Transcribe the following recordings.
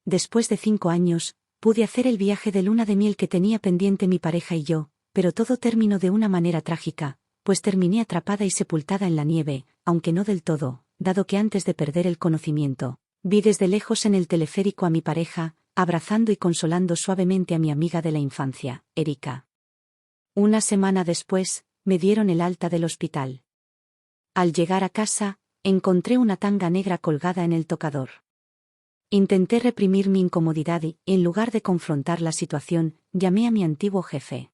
Después de 5 años, pude hacer el viaje de luna de miel que tenía pendiente mi pareja y yo, pero todo terminó de una manera trágica, pues terminé atrapada y sepultada en la nieve, aunque no del todo, dado que antes de perder el conocimiento, vi desde lejos en el teleférico a mi pareja, abrazando y consolando suavemente a mi amiga de la infancia, Erika. Una semana después, me dieron el alta del hospital. Al llegar a casa, encontré una tanga negra colgada en el tocador. Intenté reprimir mi incomodidad y, en lugar de confrontar la situación, llamé a mi antiguo jefe.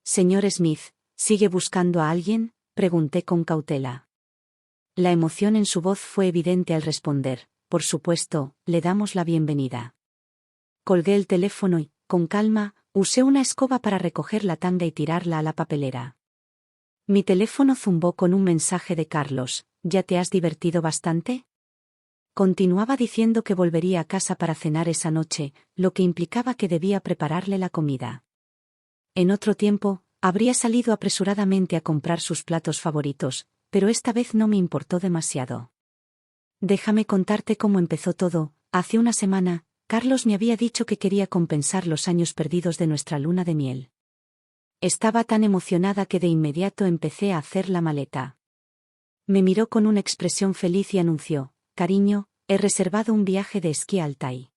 «Señor Smith, ¿sigue buscando a alguien?», pregunté con cautela. La emoción en su voz fue evidente al responder: «Por supuesto, le damos la bienvenida». Colgué el teléfono y, con calma, usé una escoba para recoger la tanga y tirarla a la papelera. Mi teléfono zumbó con un mensaje de Carlos: «¿Ya te has divertido bastante?». Continuaba diciendo que volvería a casa para cenar esa noche, lo que implicaba que debía prepararle la comida. En otro tiempo, habría salido apresuradamente a comprar sus platos favoritos, pero esta vez no me importó demasiado. «Déjame contarte cómo empezó todo. Hace una semana, Carlos me había dicho que quería compensar los años perdidos de nuestra luna de miel. Estaba tan emocionada que de inmediato empecé a hacer la maleta. Me miró con una expresión feliz y anunció: «Cariño, he reservado un viaje de esquí a Altai.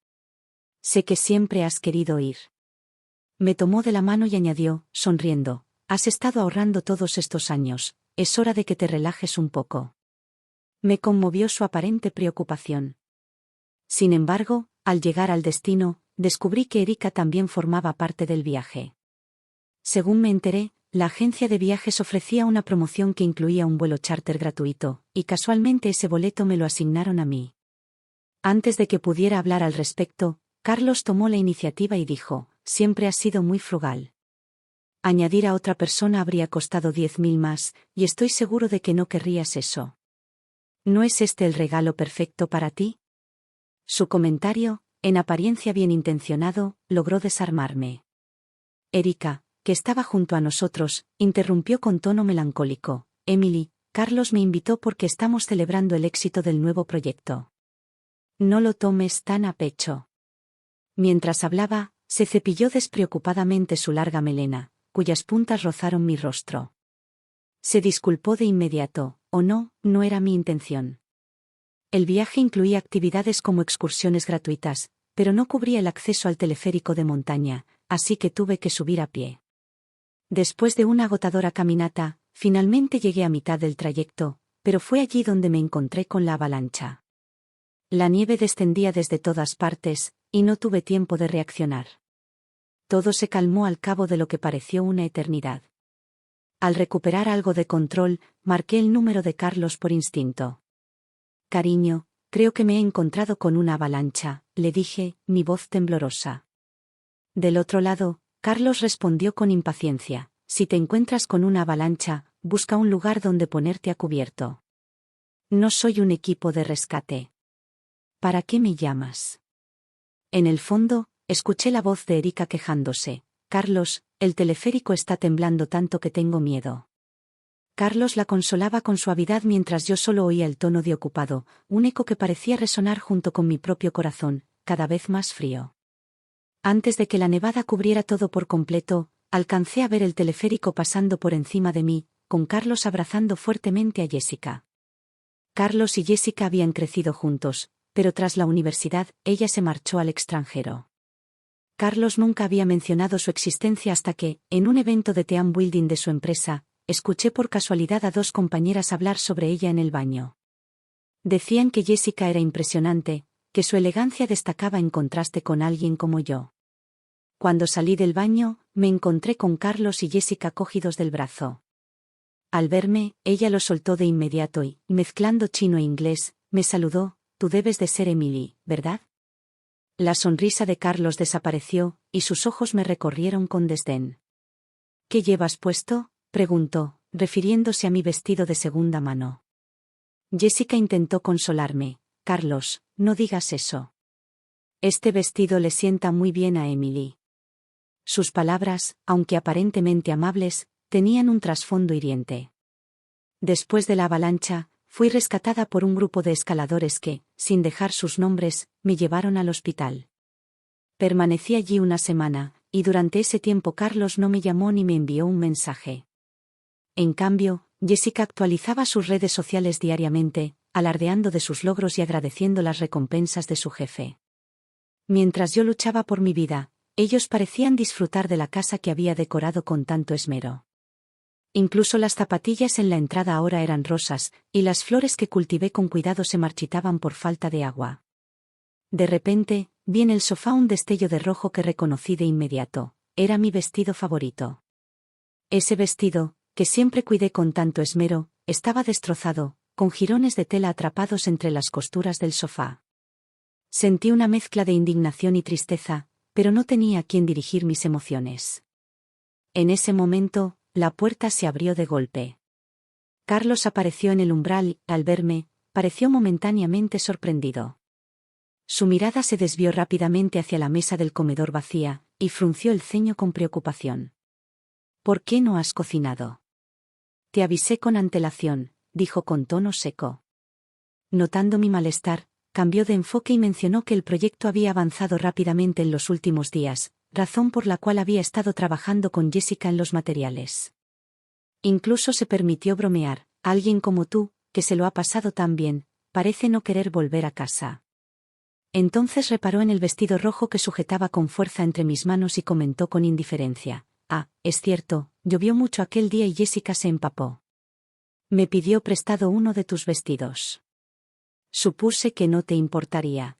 Sé que siempre has querido ir». Me tomó de la mano y añadió, sonriendo: «Has estado ahorrando todos estos años, es hora de que te relajes un poco». Me conmovió su aparente preocupación. Sin embargo, al llegar al destino, descubrí que Erika también formaba parte del viaje. Según me enteré, la agencia de viajes ofrecía una promoción que incluía un vuelo charter gratuito, y casualmente ese boleto me lo asignaron a mí. Antes de que pudiera hablar al respecto, Carlos tomó la iniciativa y dijo: «Siempre has sido muy frugal. Añadir a otra persona habría costado 10.000 más, y estoy seguro de que no querrías eso. ¿No es este el regalo perfecto para ti?». Su comentario, en apariencia bien intencionado, logró desarmarme. Erika, que estaba junto a nosotros, interrumpió con tono melancólico: «Emily, Carlos me invitó porque estamos celebrando el éxito del nuevo proyecto. No lo tomes tan a pecho». Mientras hablaba, se cepilló despreocupadamente su larga melena, cuyas puntas rozaron mi rostro. Se disculpó de inmediato: «Oh no, no era mi intención». El viaje incluía actividades como excursiones gratuitas, pero no cubría el acceso al teleférico de montaña, así que tuve que subir a pie. Después de una agotadora caminata, finalmente llegué a mitad del trayecto, pero fue allí donde me encontré con la avalancha. La nieve descendía desde todas partes, y no tuve tiempo de reaccionar. Todo se calmó al cabo de lo que pareció una eternidad. Al recuperar algo de control, marqué el número de Carlos por instinto. «Cariño, creo que me he encontrado con una avalancha», le dije, mi voz temblorosa. Del otro lado, Carlos respondió con impaciencia: «Si te encuentras con una avalancha, busca un lugar donde ponerte a cubierto. No soy un equipo de rescate. ¿Para qué me llamas?». En el fondo, escuché la voz de Erika quejándose: «Carlos, el teleférico está temblando tanto que tengo miedo». Carlos la consolaba con suavidad mientras yo solo oía el tono de ocupado, un eco que parecía resonar junto con mi propio corazón, cada vez más frío. Antes de que la nevada cubriera todo por completo, alcancé a ver el teleférico pasando por encima de mí, con Carlos abrazando fuertemente a Jessica. Carlos y Jessica habían crecido juntos, pero tras la universidad, ella se marchó al extranjero. Carlos nunca había mencionado su existencia hasta que, en un evento de team building de su empresa, escuché por casualidad a 2 compañeras hablar sobre ella en el baño. Decían que Jessica era impresionante, que su elegancia destacaba en contraste con alguien como yo. Cuando salí del baño, me encontré con Carlos y Jessica cogidos del brazo. Al verme, ella lo soltó de inmediato y, mezclando chino e inglés, me saludó: «Tú debes de ser Emily, ¿verdad?». La sonrisa de Carlos desapareció, y sus ojos me recorrieron con desdén. «¿Qué llevas puesto?», preguntó, refiriéndose a mi vestido de segunda mano. Jessica intentó consolarme: «Carlos, no digas eso. Este vestido le sienta muy bien a Emily». Sus palabras, aunque aparentemente amables, tenían un trasfondo hiriente. Después de la avalancha, fui rescatada por un grupo de escaladores que, sin dejar sus nombres, me llevaron al hospital. Permanecí allí una semana, y durante ese tiempo Carlos no me llamó ni me envió un mensaje. En cambio, Jessica actualizaba sus redes sociales diariamente, alardeando de sus logros y agradeciendo las recompensas de su jefe. Mientras yo luchaba por mi vida, ellos parecían disfrutar de la casa que había decorado con tanto esmero. Incluso las zapatillas en la entrada ahora eran rosas, y las flores que cultivé con cuidado se marchitaban por falta de agua. De repente, vi en el sofá un destello de rojo que reconocí de inmediato. Era mi vestido favorito. Ese vestido, que siempre cuidé con tanto esmero, estaba destrozado, con jirones de tela atrapados entre las costuras del sofá. Sentí una mezcla de indignación y tristeza, pero no tenía a quién dirigir mis emociones. En ese momento, la puerta se abrió de golpe. Carlos apareció en el umbral y, al verme, pareció momentáneamente sorprendido. Su mirada se desvió rápidamente hacia la mesa del comedor vacía, y frunció el ceño con preocupación. ¿Por qué no has cocinado? Te avisé con antelación, dijo con tono seco. Notando mi malestar, cambió de enfoque y mencionó que el proyecto había avanzado rápidamente en los últimos días, razón por la cual había estado trabajando con Jessica en los materiales. Incluso se permitió bromear: alguien como tú, que se lo ha pasado tan bien, parece no querer volver a casa. Entonces reparó en el vestido rojo que sujetaba con fuerza entre mis manos y comentó con indiferencia: ah, es cierto, llovió mucho aquel día y Jessica se empapó. Me pidió prestado uno de tus vestidos. Supuse que no te importaría.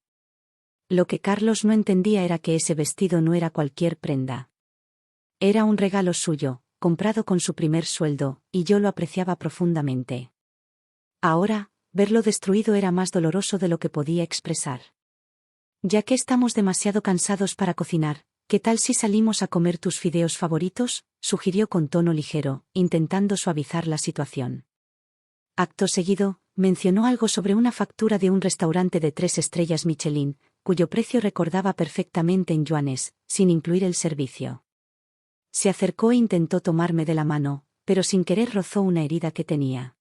Lo que Carlos no entendía era que ese vestido no era cualquier prenda. Era un regalo suyo, comprado con su primer sueldo, y yo lo apreciaba profundamente. Ahora, verlo destruido era más doloroso de lo que podía expresar. Ya que estamos demasiado cansados para cocinar, ¿qué tal si salimos a comer tus fideos favoritos?, sugirió con tono ligero, intentando suavizar la situación. Acto seguido, mencionó algo sobre una factura de un restaurante de 3 estrellas Michelin, cuyo precio recordaba perfectamente en yuanes, sin incluir el servicio. Se acercó e intentó tomarme de la mano, pero sin querer rozó una herida que tenía.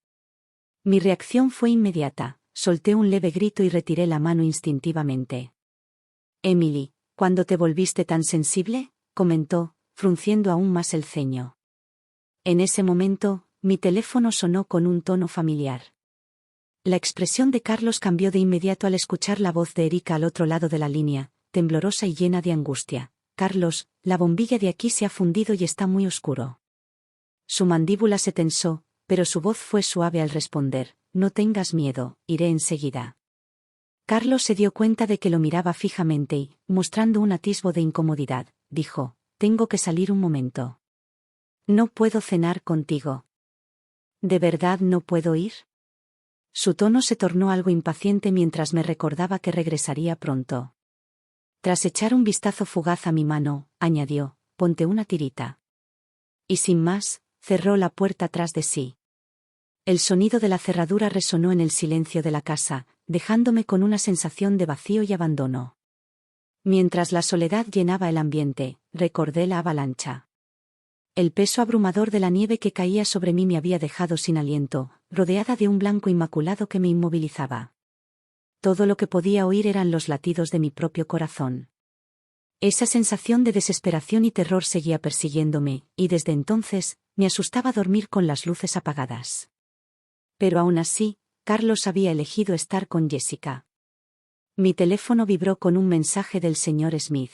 Mi reacción fue inmediata, solté un leve grito y retiré la mano instintivamente. Emily, ¿cuándo te volviste tan sensible?, comentó, frunciendo aún más el ceño. En ese momento, mi teléfono sonó con un tono familiar. La expresión de Carlos cambió de inmediato al escuchar la voz de Erika al otro lado de la línea, temblorosa y llena de angustia. Carlos, la bombilla de aquí se ha fundido y está muy oscuro. Su mandíbula se tensó, pero su voz fue suave al responder: no tengas miedo, iré enseguida. Carlos se dio cuenta de que lo miraba fijamente y, mostrando un atisbo de incomodidad, dijo: tengo que salir un momento. No puedo cenar contigo. ¿De verdad no puedo ir? Su tono se tornó algo impaciente mientras me recordaba que regresaría pronto. Tras echar un vistazo fugaz a mi mano, añadió: ponte una tirita. Y sin más, cerró la puerta tras de sí. El sonido de la cerradura resonó en el silencio de la casa, dejándome con una sensación de vacío y abandono. Mientras la soledad llenaba el ambiente, recordé la avalancha. El peso abrumador de la nieve que caía sobre mí me había dejado sin aliento, rodeada de un blanco inmaculado que me inmovilizaba. Todo lo que podía oír eran los latidos de mi propio corazón. Esa sensación de desesperación y terror seguía persiguiéndome, y desde entonces, me asustaba dormir con las luces apagadas. Pero aún así, Carlos había elegido estar con Jessica. Mi teléfono vibró con un mensaje del señor Smith.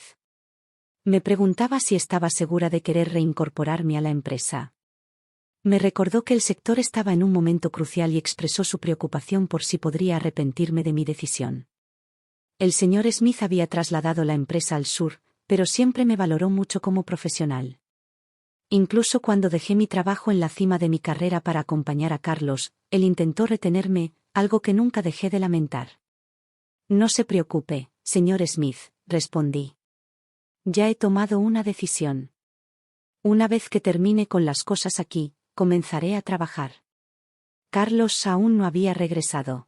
Me preguntaba si estaba segura de querer reincorporarme a la empresa. Me recordó que el sector estaba en un momento crucial y expresó su preocupación por si podría arrepentirme de mi decisión. El señor Smith había trasladado la empresa al sur, pero siempre me valoró mucho como profesional. Incluso cuando dejé mi trabajo en la cima de mi carrera para acompañar a Carlos, él intentó retenerme, algo que nunca dejé de lamentar. No se preocupe, señor Smith, respondí. Ya he tomado una decisión. Una vez que termine con las cosas aquí, comenzaré a trabajar. Carlos aún no había regresado.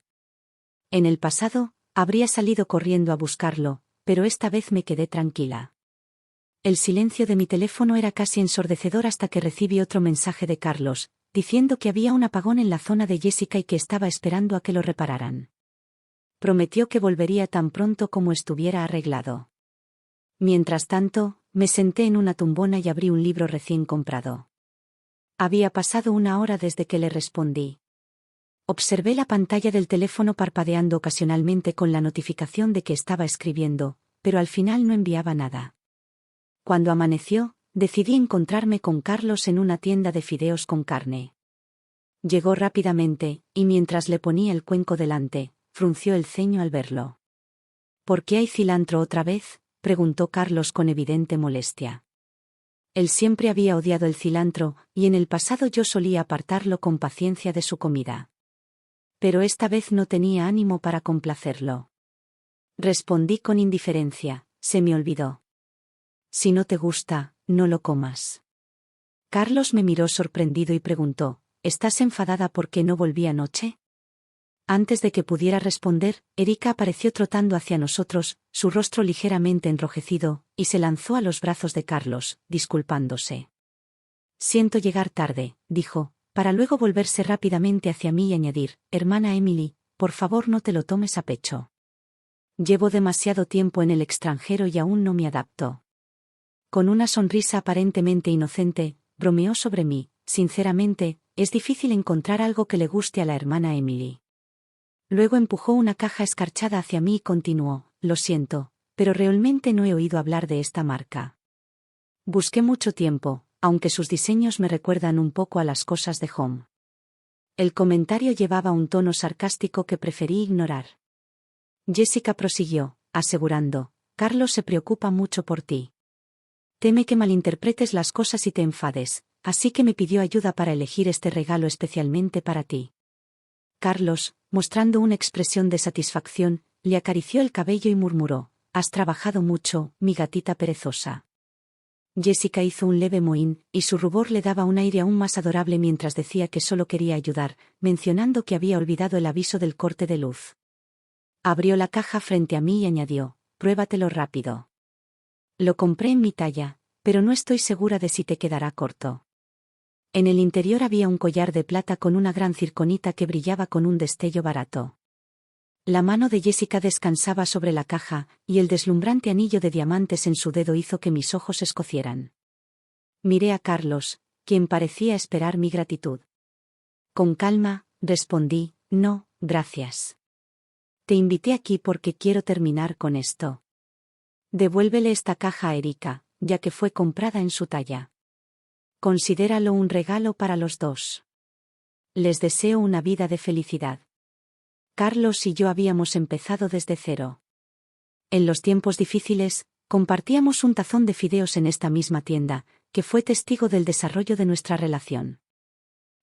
En el pasado, habría salido corriendo a buscarlo, pero esta vez me quedé tranquila. El silencio de mi teléfono era casi ensordecedor hasta que recibí otro mensaje de Carlos: diciendo que había un apagón en la zona de Jessica y que estaba esperando a que lo repararan. Prometió que volvería tan pronto como estuviera arreglado. Mientras tanto, me senté en una tumbona y abrí un libro recién comprado. Había pasado 1 hora desde que le respondí. Observé la pantalla del teléfono parpadeando ocasionalmente con la notificación de que estaba escribiendo, pero al final no enviaba nada. Cuando amaneció, decidí encontrarme con Carlos en una tienda de fideos con carne. Llegó rápidamente, y mientras le ponía el cuenco delante, frunció el ceño al verlo. ¿Por qué hay cilantro otra vez?, preguntó Carlos con evidente molestia. Él siempre había odiado el cilantro, y en el pasado yo solía apartarlo con paciencia de su comida. Pero esta vez no tenía ánimo para complacerlo. Respondí con indiferencia: se me olvidó. Si no te gusta, no lo comas. Carlos me miró sorprendido y preguntó: ¿estás enfadada porque no volví anoche? Antes de que pudiera responder, Erika apareció trotando hacia nosotros, su rostro ligeramente enrojecido, y se lanzó a los brazos de Carlos, disculpándose. Siento llegar tarde, dijo, para luego volverse rápidamente hacia mí y añadir: hermana Emily, por favor no te lo tomes a pecho. Llevo demasiado tiempo en el extranjero y aún no me adapto. Con una sonrisa aparentemente inocente, bromeó sobre mí: sinceramente, es difícil encontrar algo que le guste a la hermana Emily. Luego empujó una caja escarchada hacia mí y continuó: lo siento, pero realmente no he oído hablar de esta marca. Busqué mucho tiempo, aunque sus diseños me recuerdan un poco a las cosas de Home. El comentario llevaba un tono sarcástico que preferí ignorar. Jessica prosiguió, asegurando: Carlos se preocupa mucho por ti. Teme que malinterpretes las cosas y te enfades, así que me pidió ayuda para elegir este regalo especialmente para ti. Carlos, mostrando una expresión de satisfacción, le acarició el cabello y murmuró: has trabajado mucho, mi gatita perezosa. Jessica hizo un leve mohín, y su rubor le daba un aire aún más adorable mientras decía que solo quería ayudar, mencionando que había olvidado el aviso del corte de luz. Abrió la caja frente a mí y añadió: pruébatelo rápido. Lo compré en mi talla, pero no estoy segura de si te quedará corto. En el interior había un collar de plata con una gran circonita que brillaba con un destello barato. La mano de Jessica descansaba sobre la caja, y el deslumbrante anillo de diamantes en su dedo hizo que mis ojos escocieran. Miré a Carlos, quien parecía esperar mi gratitud. Con calma, respondí: no, gracias. Te invité aquí porque quiero terminar con esto. Devuélvele esta caja a Erika, ya que fue comprada en su talla. Considéralo un regalo para los dos. Les deseo una vida de felicidad. Carlos y yo habíamos empezado desde cero. En los tiempos difíciles, compartíamos un tazón de fideos en esta misma tienda, que fue testigo del desarrollo de nuestra relación.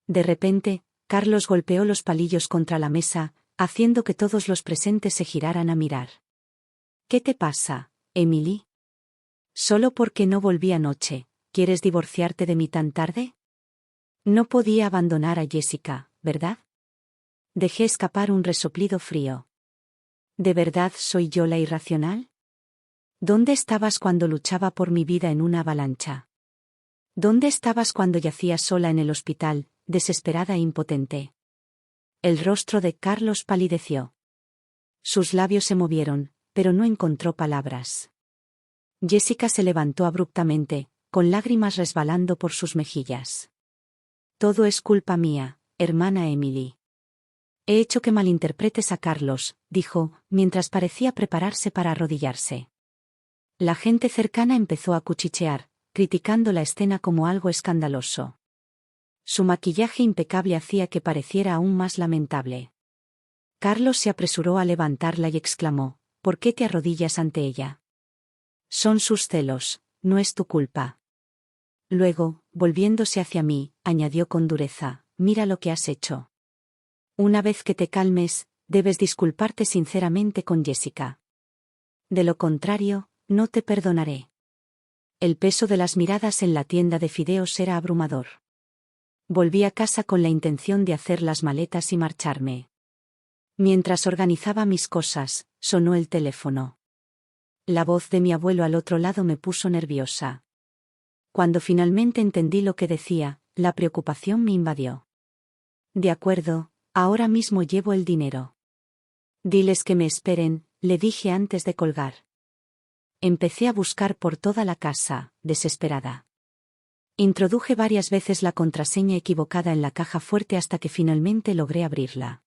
De repente, Carlos golpeó los palillos contra la mesa, haciendo que todos los presentes se giraran a mirar. ¿Qué te pasa, Emily? Solo porque no volví anoche, ¿quieres divorciarte de mí tan tarde? No podía abandonar a Jessica, ¿verdad? Dejé escapar un resoplido frío. ¿De verdad soy yo la irracional? ¿Dónde estabas cuando luchaba por mi vida en una avalancha? ¿Dónde estabas cuando yacía sola en el hospital, desesperada e impotente? El rostro de Carlos palideció. Sus labios se movieron, pero no encontró palabras. Jessica se levantó abruptamente, con lágrimas resbalando por sus mejillas. Todo es culpa mía, hermana Emily. He hecho que malinterpretes a Carlos, dijo, mientras parecía prepararse para arrodillarse. La gente cercana empezó a cuchichear, criticando la escena como algo escandaloso. Su maquillaje impecable hacía que pareciera aún más lamentable. Carlos se apresuró a levantarla y exclamó: ¿por qué te arrodillas ante ella? Son sus celos, no es tu culpa. Luego, volviéndose hacia mí, añadió con dureza: mira lo que has hecho. Una vez que te calmes, debes disculparte sinceramente con Jessica. De lo contrario, no te perdonaré. El peso de las miradas en la tienda de fideos era abrumador. Volví a casa con la intención de hacer las maletas y marcharme. Mientras organizaba mis cosas, sonó el teléfono. La voz de mi abuelo al otro lado me puso nerviosa. Cuando finalmente entendí lo que decía, la preocupación me invadió. De acuerdo, ahora mismo llevo el dinero. Diles que me esperen, le dije antes de colgar. Empecé a buscar por toda la casa, desesperada. Introduje varias veces la contraseña equivocada en la caja fuerte hasta que finalmente logré abrirla.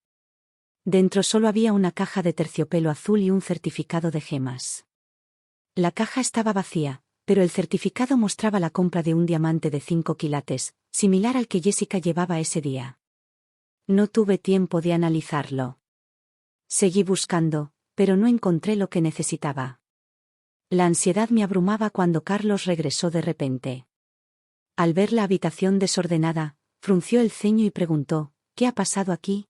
Dentro solo había una caja de terciopelo azul y un certificado de gemas. La caja estaba vacía, pero el certificado mostraba la compra de un diamante de 5 quilates, similar al que Jessica llevaba ese día. No tuve tiempo de analizarlo. Seguí buscando, pero no encontré lo que necesitaba. La ansiedad me abrumaba cuando Carlos regresó de repente. Al ver la habitación desordenada, frunció el ceño y preguntó, ¿qué ha pasado aquí?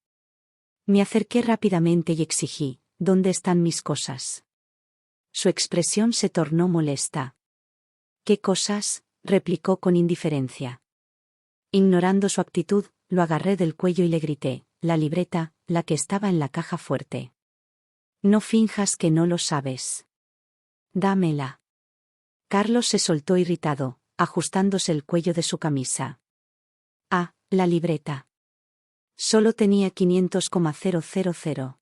Me acerqué rápidamente y exigí, ¿dónde están mis cosas? Su expresión se tornó molesta. ¿Qué cosas?, replicó con indiferencia. Ignorando su actitud, lo agarré del cuello y le grité, la libreta, la que estaba en la caja fuerte. No finjas que no lo sabes. Dámela. Carlos se soltó irritado, ajustándose el cuello de su camisa. Ah, la libreta. Solo tenía 500,000.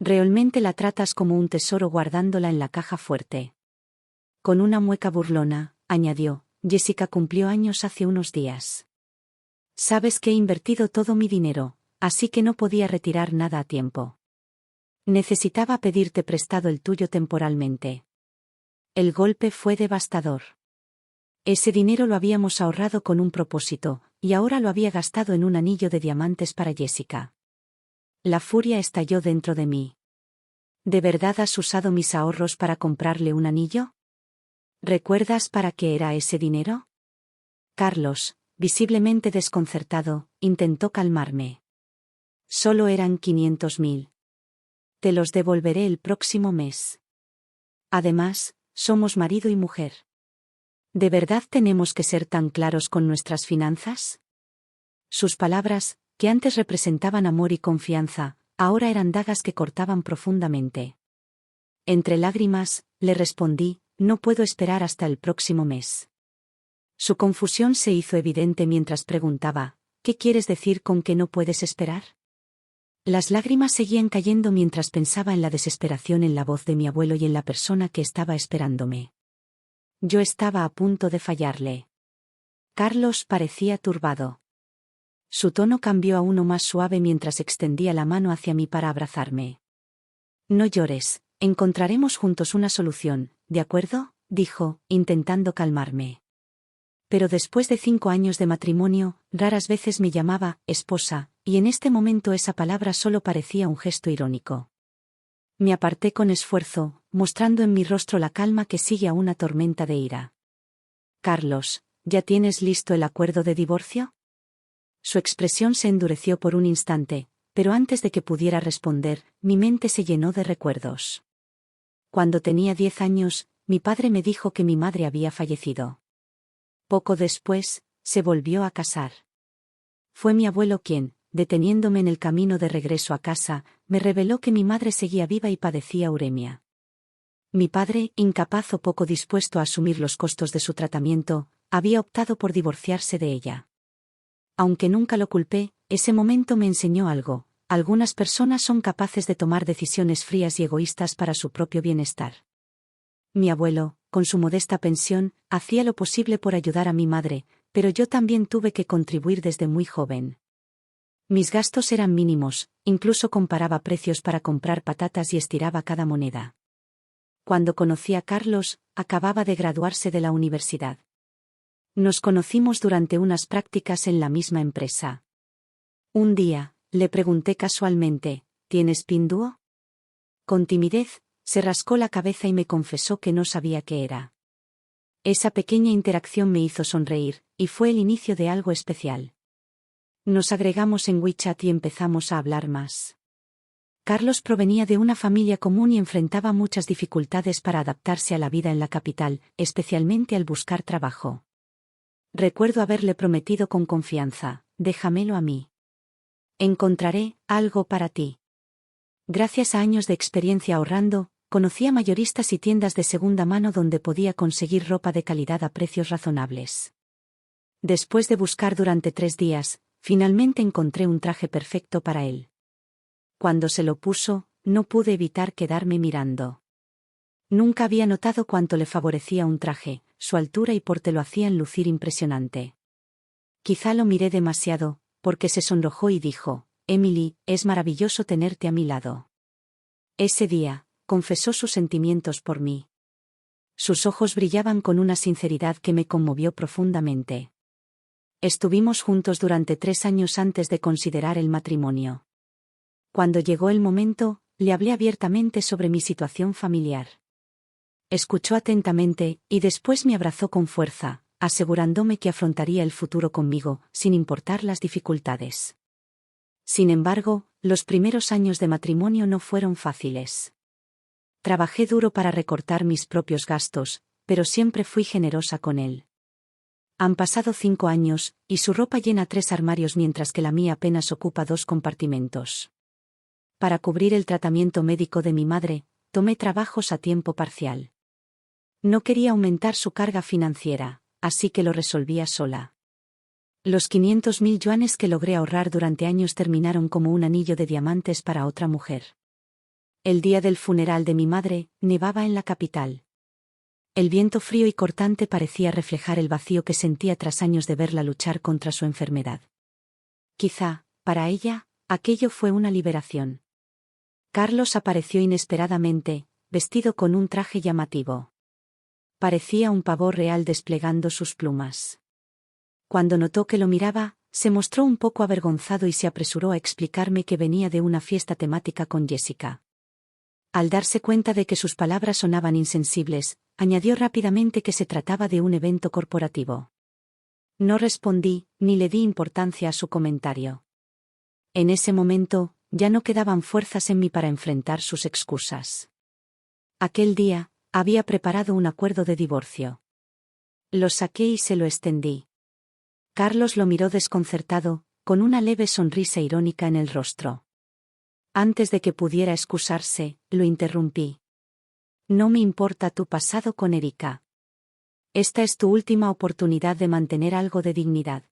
Realmente la tratas como un tesoro guardándola en la caja fuerte. Con una mueca burlona, añadió, Jessica cumplió años hace unos días. Sabes que he invertido todo mi dinero, así que no podía retirar nada a tiempo. Necesitaba pedirte prestado el tuyo temporalmente. El golpe fue devastador. Ese dinero lo habíamos ahorrado con un propósito, y ahora lo había gastado en un anillo de diamantes para Jessica. La furia estalló dentro de mí. ¿De verdad has usado mis ahorros para comprarle un anillo? ¿Recuerdas para qué era ese dinero? Carlos, visiblemente desconcertado, intentó calmarme. Solo eran 500.000. Te los devolveré el próximo mes. Además, somos marido y mujer. ¿De verdad tenemos que ser tan claros con nuestras finanzas? Sus palabras, que antes representaban amor y confianza, ahora eran dagas que cortaban profundamente. Entre lágrimas, le respondí, no puedo esperar hasta el próximo mes. Su confusión se hizo evidente mientras preguntaba, ¿qué quieres decir con que no puedes esperar? Las lágrimas seguían cayendo mientras pensaba en la desesperación en la voz de mi abuelo y en la persona que estaba esperándome. Yo estaba a punto de fallarle. Carlos parecía turbado. Su tono cambió a uno más suave mientras extendía la mano hacia mí para abrazarme. No llores, encontraremos juntos una solución, ¿de acuerdo?, dijo, intentando calmarme. Pero después de 5 años de matrimonio, raras veces me llamaba esposa, y en este momento esa palabra solo parecía un gesto irónico. Me aparté con esfuerzo, mostrando en mi rostro la calma que sigue a una tormenta de ira. Carlos, ¿ya tienes listo el acuerdo de divorcio? Su expresión se endureció por un instante, pero antes de que pudiera responder, mi mente se llenó de recuerdos. Cuando tenía 10 años, mi padre me dijo que mi madre había fallecido. Poco después, se volvió a casar. Fue mi abuelo quien, deteniéndome en el camino de regreso a casa, me reveló que mi madre seguía viva y padecía uremia. Mi padre, incapaz o poco dispuesto a asumir los costos de su tratamiento, había optado por divorciarse de ella. Aunque nunca lo culpé, ese momento me enseñó algo: algunas personas son capaces de tomar decisiones frías y egoístas para su propio bienestar. Mi abuelo, con su modesta pensión, hacía lo posible por ayudar a mi madre, pero yo también tuve que contribuir desde muy joven. Mis gastos eran mínimos, incluso comparaba precios para comprar patatas y estiraba cada moneda. Cuando conocí a Carlos, acababa de graduarse de la universidad. Nos conocimos durante unas prácticas en la misma empresa. Un día, le pregunté casualmente, ¿tienes pindúo? Con timidez, se rascó la cabeza y me confesó que no sabía qué era. Esa pequeña interacción me hizo sonreír, y fue el inicio de algo especial. Nos agregamos en WeChat y empezamos a hablar más. Carlos provenía de una familia común y enfrentaba muchas dificultades para adaptarse a la vida en la capital, especialmente al buscar trabajo. Recuerdo haberle prometido con confianza, déjamelo a mí. Encontraré algo para ti. Gracias a años de experiencia ahorrando, conocía mayoristas y tiendas de segunda mano donde podía conseguir ropa de calidad a precios razonables. Después de buscar durante 3 días, finalmente encontré un traje perfecto para él. Cuando se lo puso, no pude evitar quedarme mirando. Nunca había notado cuánto le favorecía un traje, su altura y porte lo hacían lucir impresionante. Quizá lo miré demasiado, porque se sonrojó y dijo: «Emily, es maravilloso tenerte a mi lado». Ese día, confesó sus sentimientos por mí. Sus ojos brillaban con una sinceridad que me conmovió profundamente. Estuvimos juntos durante 3 años antes de considerar el matrimonio. Cuando llegó el momento, le hablé abiertamente sobre mi situación familiar. Escuchó atentamente, y después me abrazó con fuerza, asegurándome que afrontaría el futuro conmigo, sin importar las dificultades. Sin embargo, los primeros años de matrimonio no fueron fáciles. Trabajé duro para recortar mis propios gastos, pero siempre fui generosa con él. Han pasado 5 años, y su ropa llena 3 armarios mientras que la mía apenas ocupa 2 compartimentos. Para cubrir el tratamiento médico de mi madre, tomé trabajos a tiempo parcial. No quería aumentar su carga financiera, así que lo resolvía sola. Los 500.000 yuanes que logré ahorrar durante años terminaron como un anillo de diamantes para otra mujer. El día del funeral de mi madre, nevaba en la capital. El viento frío y cortante parecía reflejar el vacío que sentía tras años de verla luchar contra su enfermedad. Quizá, para ella, aquello fue una liberación. Carlos apareció inesperadamente, vestido con un traje llamativo. Parecía un pavo real desplegando sus plumas. Cuando notó que lo miraba, se mostró un poco avergonzado y se apresuró a explicarme que venía de una fiesta temática con Jessica. Al darse cuenta de que sus palabras sonaban insensibles, añadió rápidamente que se trataba de un evento corporativo. No respondí, ni le di importancia a su comentario. En ese momento, ya no quedaban fuerzas en mí para enfrentar sus excusas. Aquel día, había preparado un acuerdo de divorcio. Lo saqué y se lo extendí. Carlos lo miró desconcertado, con una leve sonrisa irónica en el rostro. Antes de que pudiera excusarse, lo interrumpí. No me importa tu pasado con Erika. Esta es tu última oportunidad de mantener algo de dignidad.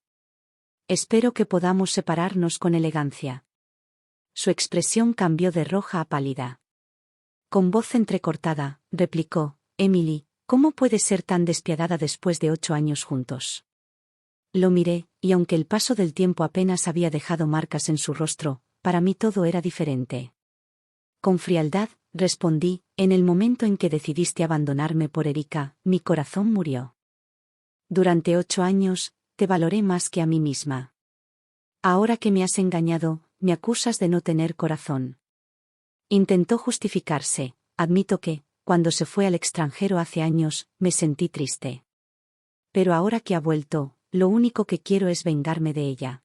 Espero que podamos separarnos con elegancia. Su expresión cambió de roja a pálida. Con voz entrecortada, replicó: «Emily, ¿cómo puedes ser tan despiadada después de 8 años juntos?» Lo miré, y aunque el paso del tiempo apenas había dejado marcas en su rostro, para mí todo era diferente. Con frialdad, respondí: «En el momento en que decidiste abandonarme por Erika, mi corazón murió. Durante 8 años, te valoré más que a mí misma. Ahora que me has engañado, me acusas de no tener corazón». Intentó justificarse: «Admito que, cuando se fue al extranjero hace años, me sentí triste. Pero ahora que ha vuelto, lo único que quiero es vengarme de ella».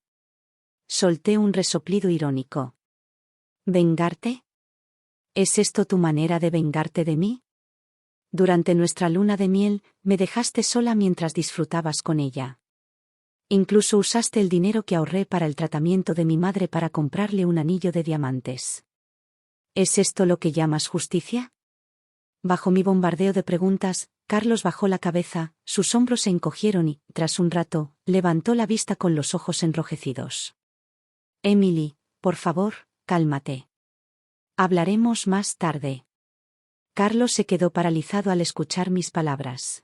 Solté un resoplido irónico. «¿Vengarte? ¿Es esto tu manera de vengarte de mí? Durante nuestra luna de miel, me dejaste sola mientras disfrutabas con ella. Incluso usaste el dinero que ahorré para el tratamiento de mi madre para comprarle un anillo de diamantes. ¿Es esto lo que llamas justicia?». Bajo mi bombardeo de preguntas, Carlos bajó la cabeza, sus hombros se encogieron y, tras un rato, levantó la vista con los ojos enrojecidos. «Emily, por favor, cálmate. Hablaremos más tarde». Carlos se quedó paralizado al escuchar mis palabras.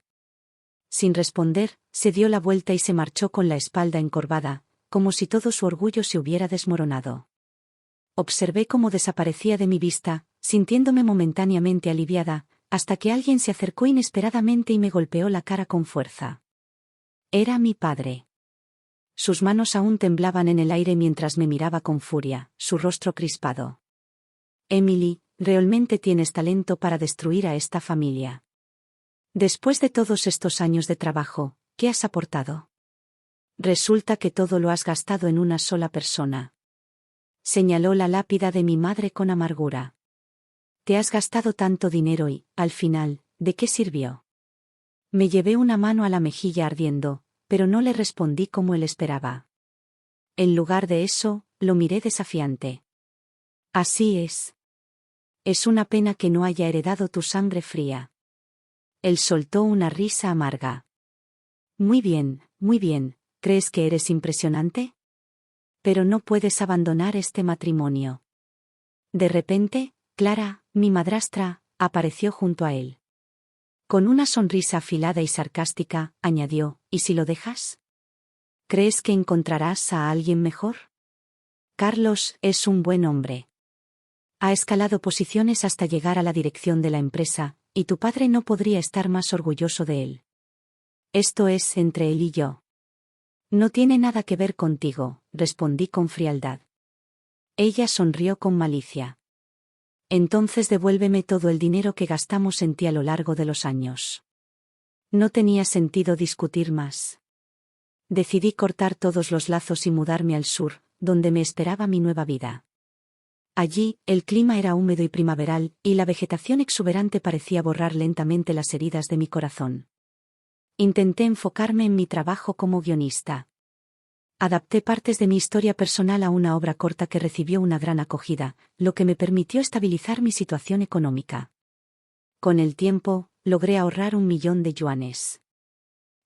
Sin responder, se dio la vuelta y se marchó con la espalda encorvada, como si todo su orgullo se hubiera desmoronado. Observé cómo desaparecía de mi vista, sintiéndome momentáneamente aliviada, hasta que alguien se acercó inesperadamente y me golpeó la cara con fuerza. Era mi padre. Sus manos aún temblaban en el aire mientras me miraba con furia, su rostro crispado. «Emily, realmente tienes talento para destruir a esta familia. Después de todos estos años de trabajo, ¿qué has aportado? Resulta que todo lo has gastado en una sola persona». Señaló la lápida de mi madre con amargura. «Te has gastado tanto dinero y, al final, ¿de qué sirvió?». Me llevé una mano a la mejilla ardiendo, pero no le respondí como él esperaba. En lugar de eso, lo miré desafiante. «Así es. Es una pena que no haya heredado tu sangre fría». Él soltó una risa amarga. Muy bien, ¿Crees que eres impresionante? Pero no puedes abandonar este matrimonio. De repente, Clara, mi madrastra, apareció junto a él. Con una sonrisa afilada y sarcástica, añadió, ¿y si lo dejas? ¿Crees que encontrarás a alguien mejor? Carlos es un buen hombre. Ha escalado posiciones hasta llegar a la dirección de la empresa, y tu padre no podría estar más orgulloso de él. Esto es entre él y yo. No tiene nada que ver contigo, respondí con frialdad. Ella sonrió con malicia. Entonces devuélveme todo el dinero que gastamos en ti a lo largo de los años. No tenía sentido discutir más. Decidí cortar todos los lazos y mudarme al sur, donde me esperaba mi nueva vida. Allí, el clima era húmedo y primaveral, y la vegetación exuberante parecía borrar lentamente las heridas de mi corazón. Intenté enfocarme en mi trabajo como guionista. Adapté partes de mi historia personal a una obra corta que recibió una gran acogida, lo que me permitió estabilizar mi situación económica. Con el tiempo, logré ahorrar 1.000.000 de yuanes.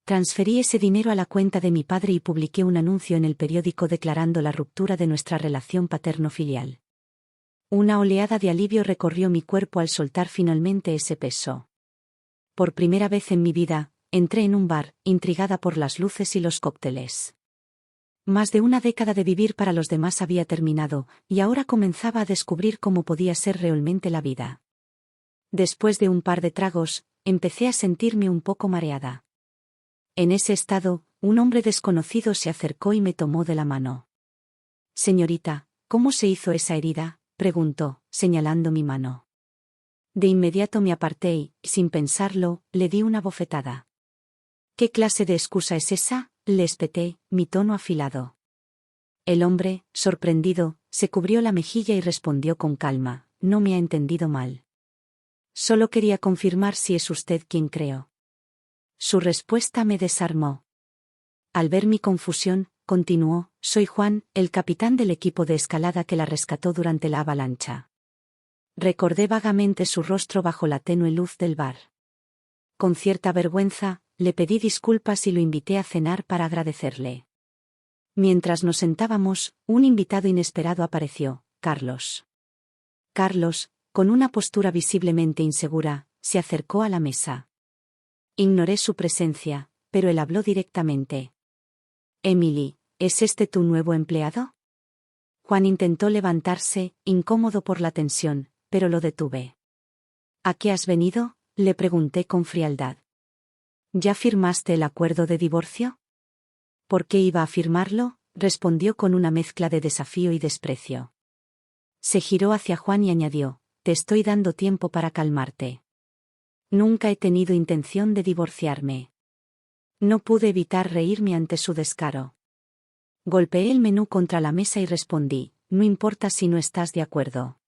Transferí ese dinero a la cuenta de mi padre y publiqué un anuncio en el periódico declarando la ruptura de nuestra relación paterno-filial. Una oleada de alivio recorrió mi cuerpo al soltar finalmente ese peso. Por primera vez en mi vida, entré en un bar, intrigada por las luces y los cócteles. Más de una década de vivir para los demás había terminado, y ahora comenzaba a descubrir cómo podía ser realmente la vida. Después de un par de tragos, empecé a sentirme un poco mareada. En ese estado, un hombre desconocido se acercó y me tomó de la mano. «Señorita, ¿cómo se hizo esa herida?», preguntó, señalando mi mano. De inmediato me aparté y, sin pensarlo, le di una bofetada. «¿Qué clase de excusa es esa?», le espeté, mi tono afilado. El hombre, sorprendido, se cubrió la mejilla y respondió con calma, «No me ha entendido mal. Solo quería confirmar si es usted quien creo». Su respuesta me desarmó. Al ver mi confusión, continuó, «Soy Juan, el capitán del equipo de escalada que la rescató durante la avalancha». Recordé vagamente su rostro bajo la tenue luz del bar. Con cierta vergüenza, le pedí disculpas y lo invité a cenar para agradecerle. Mientras nos sentábamos, un invitado inesperado apareció, Carlos. Carlos, con una postura visiblemente insegura, se acercó a la mesa. Ignoré su presencia, pero él habló directamente. «Emily, ¿es este tu nuevo empleado?». Juan intentó levantarse, incómodo por la tensión, pero lo detuve. «¿A qué has venido?», le pregunté con frialdad. «¿Ya firmaste el acuerdo de divorcio?». «¿Por qué iba a firmarlo?», respondió con una mezcla de desafío y desprecio. Se giró hacia Juan y añadió, «Te estoy dando tiempo para calmarte. Nunca he tenido intención de divorciarme». No pude evitar reírme ante su descaro. Golpeé el menú contra la mesa y respondí, «No importa si no estás de acuerdo.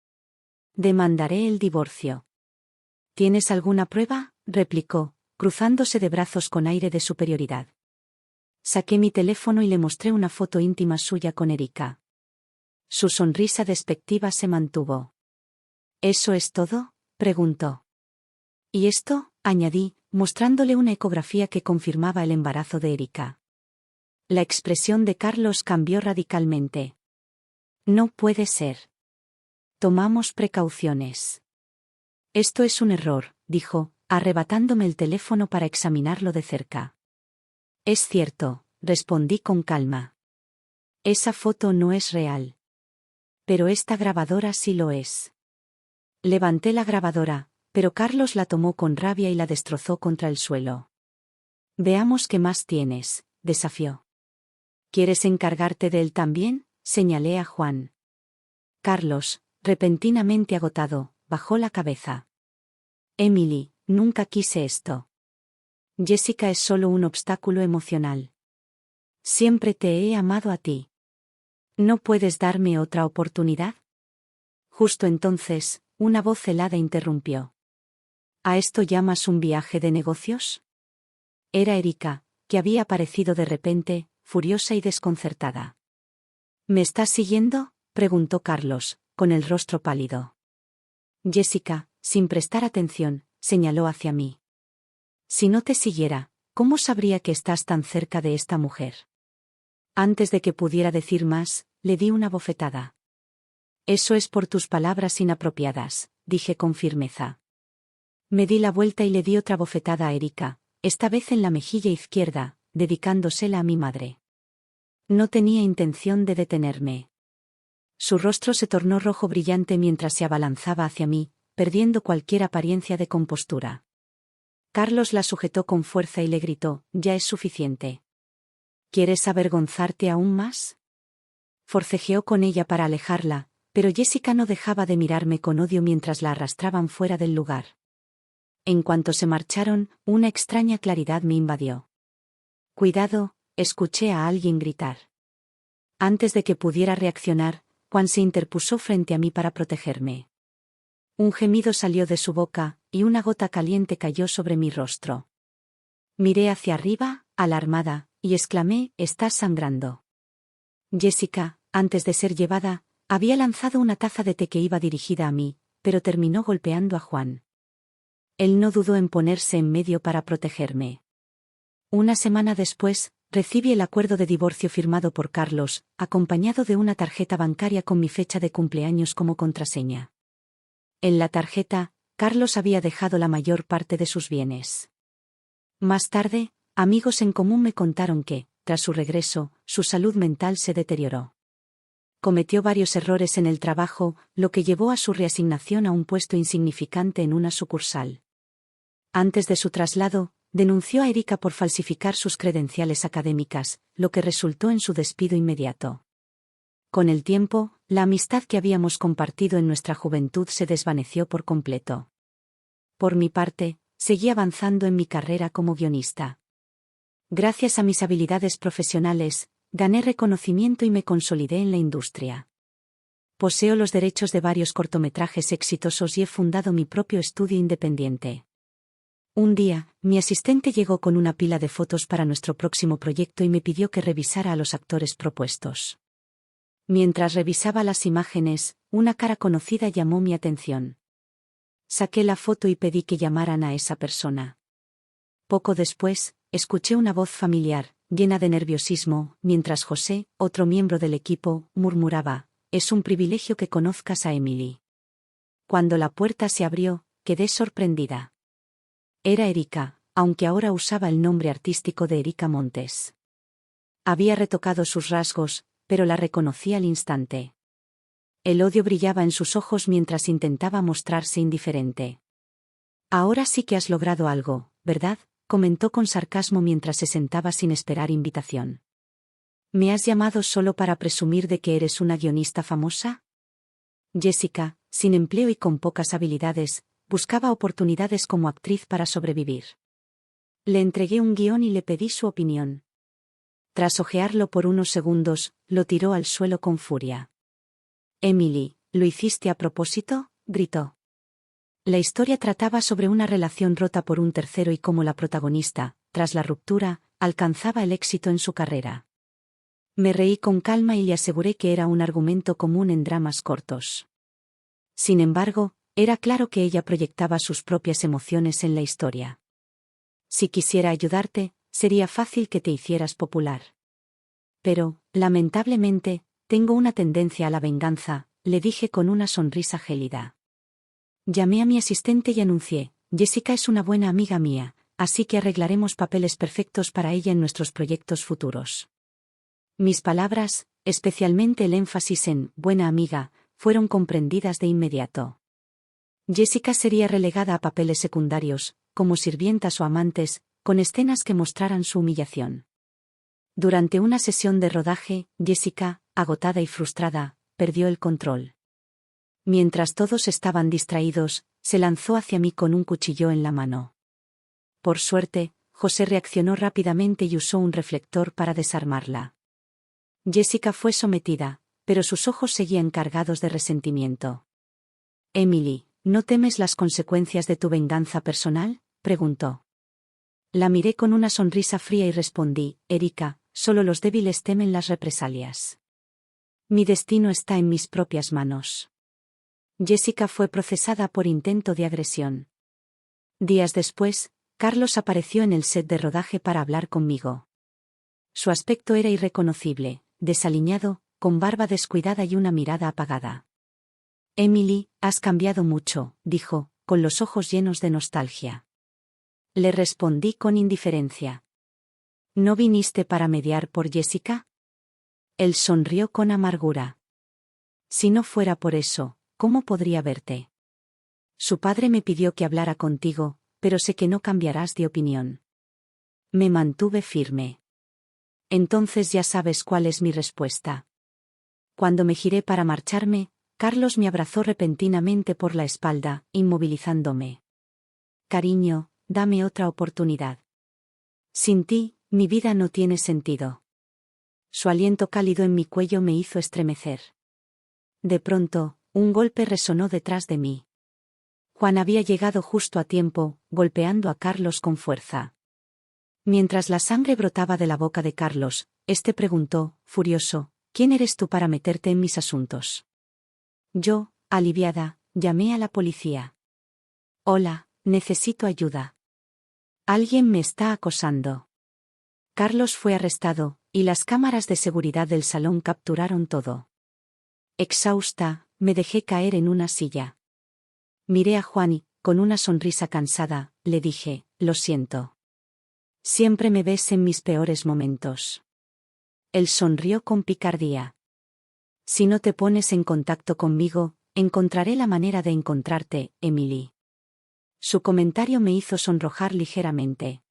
Demandaré el divorcio». «¿Tienes alguna prueba?», replicó, cruzándose de brazos con aire de superioridad. Saqué mi teléfono y le mostré una foto íntima suya con Erika. Su sonrisa despectiva se mantuvo. «¿Eso es todo?», preguntó. «¿Y esto?», añadí, mostrándole una ecografía que confirmaba el embarazo de Erika. La expresión de Carlos cambió radicalmente. «No puede ser. Tomamos precauciones». «Esto es un error», dijo, arrebatándome el teléfono para examinarlo de cerca. «Es cierto», respondí con calma. «Esa foto no es real. Pero esta grabadora sí lo es». Levanté la grabadora, pero Carlos la tomó con rabia y la destrozó contra el suelo. «Veamos qué más tienes», desafió. «¿Quieres encargarte de él también?», señalé a Juan. Carlos, repentinamente agotado, bajó la cabeza. «Emily, nunca quise esto. Jessica es solo un obstáculo emocional. Siempre te he amado a ti. ¿No puedes darme otra oportunidad?». Justo entonces, una voz helada interrumpió. «¿A esto llamas un viaje de negocios?». Era Erika, que había aparecido de repente, furiosa y desconcertada. «¿Me estás siguiendo?», preguntó Carlos, con el rostro pálido. Jessica, sin prestar atención, señaló hacia mí. «Si no te siguiera, ¿cómo sabría que estás tan cerca de esta mujer?». Antes de que pudiera decir más, le di una bofetada. Eso es por tus palabras inapropiadas, dije con firmeza. Me di la vuelta y le di otra bofetada a Erika, esta vez en la mejilla izquierda, dedicándosela a mi madre. No tenía intención de detenerme. Su rostro se tornó rojo brillante mientras se abalanzaba hacia mí, perdiendo cualquier apariencia de compostura. Carlos la sujetó con fuerza y le gritó: «Ya es suficiente. ¿Quieres avergonzarte aún más?». Forcejeó con ella para alejarla, pero Jessica no dejaba de mirarme con odio mientras la arrastraban fuera del lugar. En cuanto se marcharon, una extraña claridad me invadió. «Cuidado», escuché a alguien gritar. Antes de que pudiera reaccionar, Juan se interpuso frente a mí para protegerme. Un gemido salió de su boca, y una gota caliente cayó sobre mi rostro. Miré hacia arriba, alarmada, y exclamé: «Estás sangrando». Jessica, antes de ser llevada, había lanzado una taza de té que iba dirigida a mí, pero terminó golpeando a Juan. Él no dudó en ponerse en medio para protegerme. Una semana después, recibí el acuerdo de divorcio firmado por Carlos, acompañado de una tarjeta bancaria con mi fecha de cumpleaños como contraseña. En la tarjeta, Carlos había dejado la mayor parte de sus bienes. Más tarde, amigos en común me contaron que, tras su regreso, su salud mental se deterioró. Cometió varios errores en el trabajo, lo que llevó a su reasignación a un puesto insignificante en una sucursal. Antes de su traslado, denunció a Erika por falsificar sus credenciales académicas, lo que resultó en su despido inmediato. Con el tiempo, la amistad que habíamos compartido en nuestra juventud se desvaneció por completo. Por mi parte, seguí avanzando en mi carrera como guionista. Gracias a mis habilidades profesionales, gané reconocimiento y me consolidé en la industria. Poseo los derechos de varios cortometrajes exitosos y he fundado mi propio estudio independiente. Un día, mi asistente llegó con una pila de fotos para nuestro próximo proyecto y me pidió que revisara a los actores propuestos. Mientras revisaba las imágenes, una cara conocida llamó mi atención. Saqué la foto y pedí que llamaran a esa persona. Poco después, escuché una voz familiar, llena de nerviosismo, mientras José, otro miembro del equipo, murmuraba: «Es un privilegio que conozcas a Emily». Cuando la puerta se abrió, quedé sorprendida. Era Erika, aunque ahora usaba el nombre artístico de Erika Montes. Había retocado sus rasgos, pero la reconocí al instante. El odio brillaba en sus ojos mientras intentaba mostrarse indiferente. «Ahora sí que has logrado algo, ¿verdad?», comentó con sarcasmo mientras se sentaba sin esperar invitación. «¿Me has llamado solo para presumir de que eres una guionista famosa?». Jessica, sin empleo y con pocas habilidades, buscaba oportunidades como actriz para sobrevivir. Le entregué un guión y le pedí su opinión. Tras hojearlo por unos segundos, lo tiró al suelo con furia. «Emily, ¿lo hiciste a propósito?», gritó. La historia trataba sobre una relación rota por un tercero y cómo la protagonista, tras la ruptura, alcanzaba el éxito en su carrera. Me reí con calma y le aseguré que era un argumento común en dramas cortos. Sin embargo, era claro que ella proyectaba sus propias emociones en la historia. «Si quisiera ayudarte, sería fácil que te hicieras popular. Pero, lamentablemente, tengo una tendencia a la venganza», le dije con una sonrisa gélida. Llamé a mi asistente y anuncié: «Jessica es una buena amiga mía, así que arreglaremos papeles perfectos para ella en nuestros proyectos futuros». Mis palabras, especialmente el énfasis en «buena amiga», fueron comprendidas de inmediato. Jessica sería relegada a papeles secundarios, como sirvientas o amantes, con escenas que mostraran su humillación. Durante una sesión de rodaje, Jessica, agotada y frustrada, perdió el control. Mientras todos estaban distraídos, se lanzó hacia mí con un cuchillo en la mano. Por suerte, José reaccionó rápidamente y usó un reflector para desarmarla. Jessica fue sometida, pero sus ojos seguían cargados de resentimiento. «Emily, ¿no temes las consecuencias de tu venganza personal?», preguntó. La miré con una sonrisa fría y respondí: «Erika, solo los débiles temen las represalias. Mi destino está en mis propias manos». Jessica fue procesada por intento de agresión. Días después, Carlos apareció en el set de rodaje para hablar conmigo. Su aspecto era irreconocible, desaliñado, con barba descuidada y una mirada apagada. Emily, has cambiado mucho, dijo, con los ojos llenos de nostalgia. Le respondí con indiferencia. ¿No viniste para mediar por Jessica? Él sonrió con amargura. Si no fuera por eso, ¿cómo podría verte? Su padre me pidió que hablara contigo, pero sé que no cambiarás de opinión. Me mantuve firme. Entonces ya sabes cuál es mi respuesta. Cuando me giré para marcharme, Carlos me abrazó repentinamente por la espalda, inmovilizándome. Cariño, dame otra oportunidad. Sin ti, mi vida no tiene sentido. Su aliento cálido en mi cuello me hizo estremecer. De pronto, un golpe resonó detrás de mí. Juan había llegado justo a tiempo, golpeando a Carlos con fuerza. Mientras la sangre brotaba de la boca de Carlos, este preguntó, furioso, ¿quién eres tú para meterte en mis asuntos? Yo, aliviada, llamé a la policía. Hola, necesito ayuda. Alguien me está acosando. Carlos fue arrestado, y las cámaras de seguridad del salón capturaron todo. Exhausta, me dejé caer en una silla. Miré a Juan y, con una sonrisa cansada, le dije, lo siento. Siempre me ves en mis peores momentos. Él sonrió con picardía. Si no te pones en contacto conmigo, encontraré la manera de encontrarte, Emily. Su comentario me hizo sonrojar ligeramente.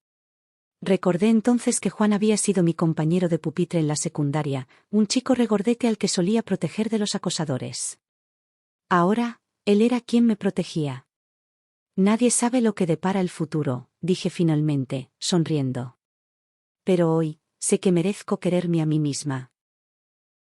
Recordé entonces que Juan había sido mi compañero de pupitre en la secundaria, un chico regordete al que solía proteger de los acosadores. Ahora, él era quien me protegía. Nadie sabe lo que depara el futuro, dije finalmente, sonriendo. Pero hoy, sé que merezco quererme a mí misma.